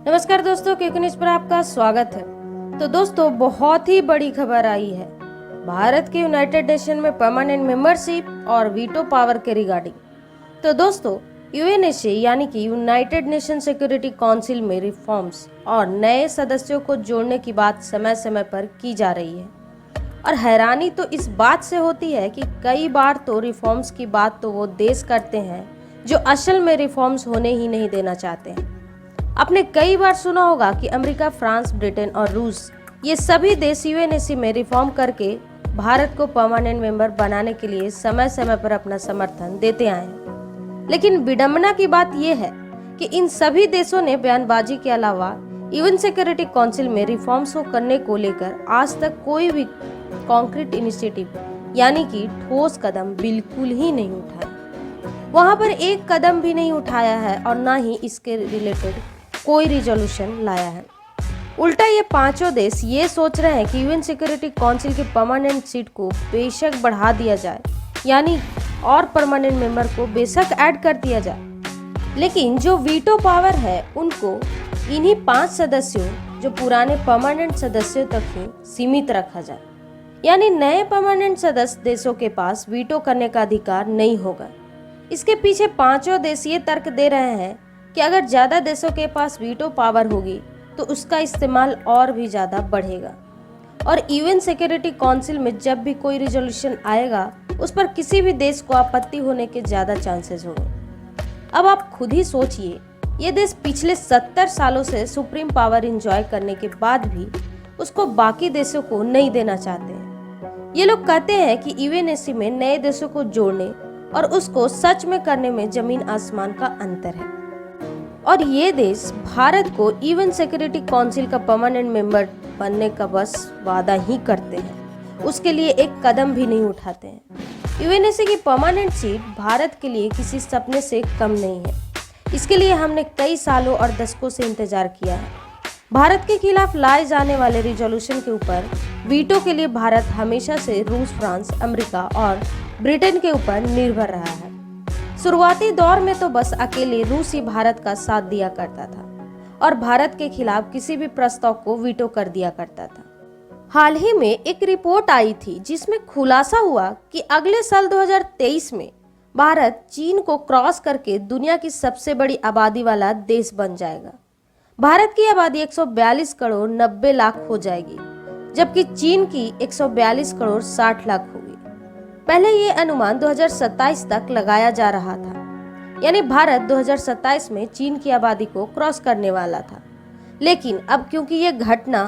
नमस्कार दोस्तों, quick news पर आपका स्वागत है। तो दोस्तों, बहुत ही बड़ी खबर आई है भारत के यूनाइटेड नेशन में परमानेंट मेंबरशिप और वीटो पावर के रिगार्डिंग। तो दोस्तों, यूएनएसए यानी कि यूनाइटेड नेशन सिक्योरिटी काउंसिल में रिफॉर्म्स और नए सदस्यों को जोड़ने की बात समय समय पर की जा रही है। और हैरानी तो इस बात से होती है कि कई बार तो रिफॉर्म्स की बात तो वो देश करते हैं जो असल में रिफॉर्म्स होने ही नहीं देना चाहते हैं। आपने कई बार सुना होगा कि अमेरिका, फ्रांस, ब्रिटेन और रूस ये सभी देश यूएनएसए में रिफॉर्म करके भारत को परमानेंट मेंबर बनाने के लिए समय समय पर अपना समर्थन देते आए हैं। लेकिन विडंबना की बात यह है कि इन सभी देशों ने बयानबाजी के अलावा यूएन सिक्योरिटी काउंसिल में रिफॉर्म्स को करने को लेकर आज तक कोई भी कॉन्क्रीट इनिशिएटिव यानी कि ठोस कदम बिल्कुल ही नहीं उठाया। वहां पर एक कदम भी नहीं उठाया है और ना ही इसके रिलेटेड कोई रिजोल्यूशन लाया है। उल्टा ये पांचों देश ये सोच रहे हैं कि यूएन सिक्योरिटी काउंसिल की परमानेंट सीट को बेशक बढ़ा दिया जाए, यानी और परमानेंट मेंबर को बेशक ऐड कर दिया जाए, लेकिन जो वीटो पावर है उनको इन्हीं 5 सदस्यों जो पुराने परमानेंट सदस्यों तक ही सीमित रखा जाए। यानी नए परमानेंट सदस्य देशों के पास वीटो करने का अधिकार नहीं होगा। इसके पीछे पांचों देश ये तर्क दे रहे हैं कि अगर ज्यादा देशों के पास वीटो पावर होगी तो उसका इस्तेमाल और भी ज्यादा बढ़ेगा और यूएन सिक्योरिटी काउंसिल में जब भी कोई रिजोल्यूशन आएगा उस पर किसी भी देश को आपत्ति होने के ज्यादा चांसेस होंगे। अब आप खुद ही सोचिए, ये देश पिछले 70 सालों से सुप्रीम पावर एंजॉय करने के बाद भी उसको बाकी देशों को नहीं देना चाहते हैं। ये लोग कहते हैं कि यूएनएसए में नए देशों को जोड़ने और उसको सच में करने में जमीन आसमान का अंतर है। और ये देश भारत को यूएन सिक्योरिटी काउंसिल का परमानेंट मेंबर बनने का बस वादा ही करते हैं, उसके लिए एक कदम भी नहीं उठाते हैं। यूएनएसए की परमानेंट सीट भारत के लिए किसी सपने से कम नहीं है। इसके लिए हमने कई सालों और दशकों से इंतजार किया है। भारत के खिलाफ लाए जाने वाले रिजोल्यूशन के ऊपर वीटो के लिए भारत हमेशा से रूस, फ्रांस, अमेरिका और ब्रिटेन के ऊपर निर्भर रहा है। शुरुआती दौर में तो बस अकेले रूस ही भारत का साथ दिया करता था और भारत के खिलाफ किसी भी प्रस्ताव को वीटो कर दिया करता था। हाल ही में एक रिपोर्ट आई थी जिसमें खुलासा हुआ कि अगले साल 2023 में भारत चीन को क्रॉस करके दुनिया की सबसे बड़ी आबादी वाला देश बन जाएगा। भारत की आबादी 142 करोड़ 90 लाख हो जाएगी, जबकि चीन की 142 करोड़ 60 लाख होगी। पहले ये अनुमान 2027 तक लगाया जा रहा था, यानी भारत 2027 में चीन की आबादी को क्रॉस करने वाला था। लेकिन अब क्योंकि ये घटना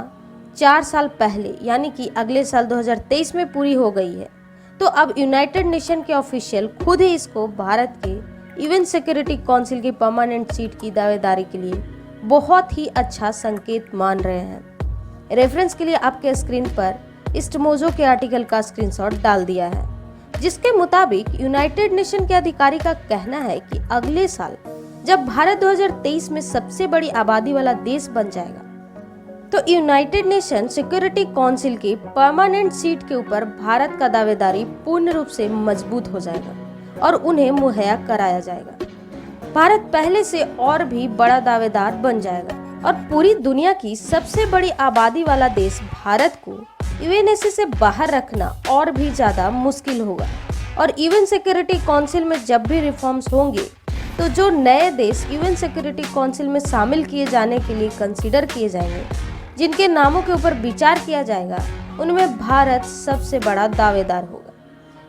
4 साल पहले यानी कि अगले साल 2023 में पूरी हो गई है, तो अब यूनाइटेड नेशन के ऑफिशियल खुद ही इसको भारत के यूएन सिक्योरिटी काउंसिल की परमानेंट सीट की दावेदारी के लिए बहुत ही अच्छा संकेत मान रहे हैं। रेफरेंस के लिए आपके स्क्रीन पर इस मोजो के आर्टिकल का स्क्रीनशॉट डाल दिया है, जिसके मुताबिक यूनाइटेड नेशन के अधिकारी का कहना है कि अगले साल जब भारत 2023 में सबसे बड़ी आबादी वाला देश बन जाएगा, तो यूनाइटेड नेशन सिक्योरिटी काउंसिल की परमानेंट सीट के ऊपर भारत का दावेदारी पूर्ण रूप से मजबूत हो जाएगा और उन्हें मुहैया कराया जाएगा। भारत पहले से और भी बड़ा दावेदार बन जाएगा और पूरी दुनिया की सबसे बड़ी आबादी वाला देश भारत को यूएनएसए से बाहर रखना और भी ज्यादा मुश्किल होगा। और यूएन सिक्योरिटी काउंसिल में जब भी रिफॉर्म्स होंगे तो जो नए देश यूएन सिक्योरिटी काउंसिल में शामिल किए जाने के लिए कंसीडर किए जाएंगे, जिनके नामों के ऊपर विचार किया जाएगा, उनमें भारत सबसे बड़ा दावेदार होगा।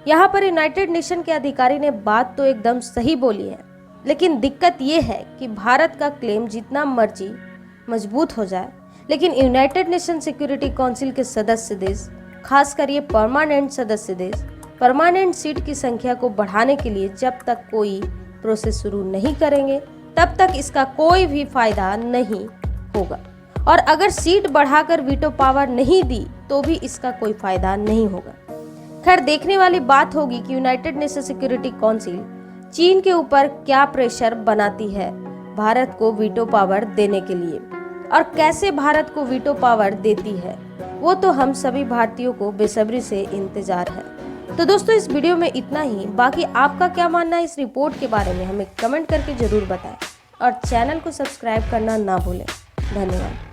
यहाँ पर यूनाइटेड नेशन के अधिकारी ने बात तो एकदम सही बोली है, लेकिन दिक्कत ये है कि भारत का क्लेम जितना मर्जी मजबूत हो जाए, लेकिन यूनाइटेड नेशन सिक्योरिटी काउंसिल के सदस्य देश, खासकर ये परमानेंट सदस्य देश, परमानेंट सीट की संख्या को बढ़ाने के लिए जब तक कोई प्रोसेस शुरू नहीं करेंगे तब तक इसका कोई भी फायदा नहीं होगा। और अगर सीट बढ़ाकर वीटो पावर नहीं दी तो भी इसका कोई फायदा नहीं होगा। खैर, देखने वाली बात होगी कि यूनाइटेड नेशन सिक्योरिटी काउंसिल चीन के ऊपर क्या प्रेशर बनाती है भारत को वीटो पावर देने के लिए, और कैसे भारत को वीटो पावर देती है, वो तो हम सभी भारतीयों को बेसब्री से इंतजार है। तो दोस्तों, इस वीडियो में इतना ही। बाकी आपका क्या मानना है इस रिपोर्ट के बारे में हमें कमेंट करके जरूर बताएं और चैनल को सब्सक्राइब करना ना भूलें। धन्यवाद।